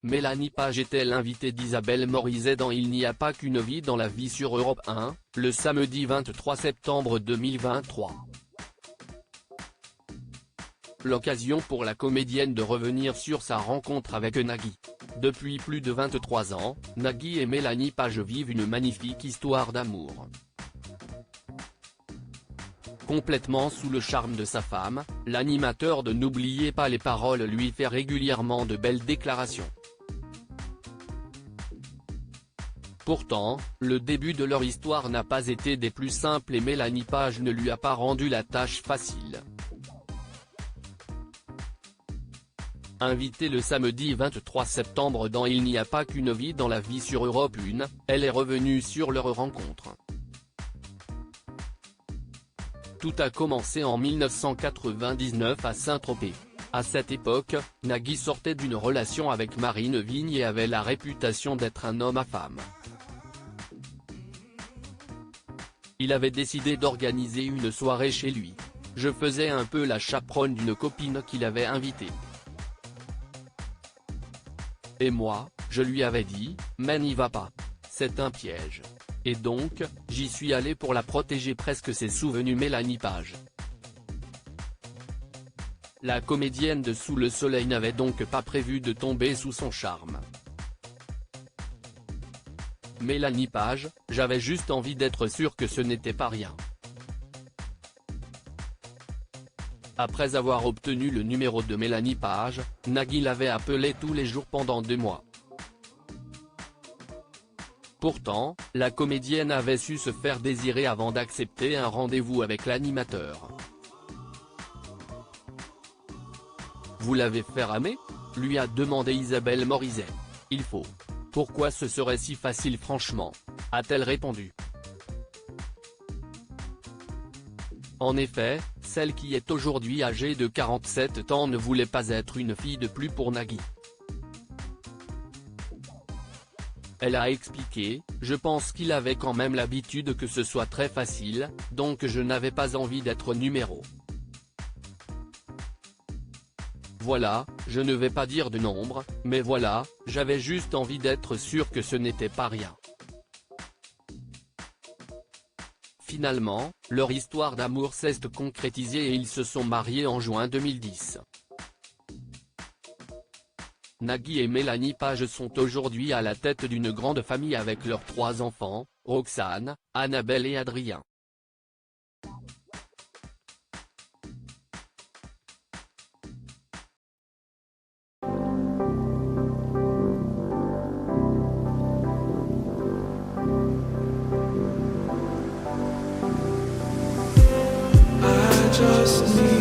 Mélanie Page était l'invitée d'Isabelle Morizet dans Il n'y a pas qu'une vie dans la vie sur Europe 1, le samedi 23 septembre 2023. L'occasion pour la comédienne de revenir sur sa rencontre avec Nagui. Depuis plus de 23 ans, Nagui et Mélanie Page vivent une magnifique histoire d'amour. Complètement sous le charme de sa femme, l'animateur de N'oubliez pas les paroles lui fait régulièrement de belles déclarations. Pourtant, le début de leur histoire n'a pas été des plus simples et Mélanie Page ne lui a pas rendu la tâche facile. Invitée le samedi 23 septembre dans Il n'y a pas qu'une vie dans la vie sur Europe 1, elle est revenue sur leur rencontre. Tout a commencé en 1999 à Saint-Tropez. À cette époque, Nagui sortait d'une relation avec Marine Vigne et avait la réputation d'être un homme à femme. Il avait décidé d'organiser une soirée chez lui. Je faisais un peu la chaperonne d'une copine qu'il avait invitée. Et moi, je lui avais dit, mais n'y va pas. C'est un piège. Et donc, j'y suis allé pour la protéger presque s'est souvenue Mélanie Page. La comédienne de Sous le soleil n'avait donc pas prévu de tomber sous son charme. Mélanie Page, j'avais juste envie d'être sûr que ce n'était pas rien. Après avoir obtenu le numéro de Mélanie Page, Nagui l'avait appelée tous les jours pendant 2 mois. Pourtant, la comédienne avait su se faire désirer avant d'accepter un rendez-vous avec l'animateur. Vous l'avez fait ramer ? Lui a demandé Isabelle Morizet. Il faut. Pourquoi ce serait si facile franchement ? A-t-elle répondu. En effet, celle qui est aujourd'hui âgée de 47 ans ne voulait pas être une fille de plus pour Nagui. Elle a expliqué, je pense qu'il avait quand même l'habitude que ce soit très facile, donc je n'avais pas envie d'être numéro. Voilà, je ne vais pas dire de nombre, mais voilà, j'avais juste envie d'être sûr que ce n'était pas rien. Finalement, leur histoire d'amour s'est concrétisée et ils se sont mariés en juin 2010. Nagui et Mélanie Page sont aujourd'hui à la tête d'une grande famille avec leurs 3 enfants, Roxane, Annabelle et Adrien. I just need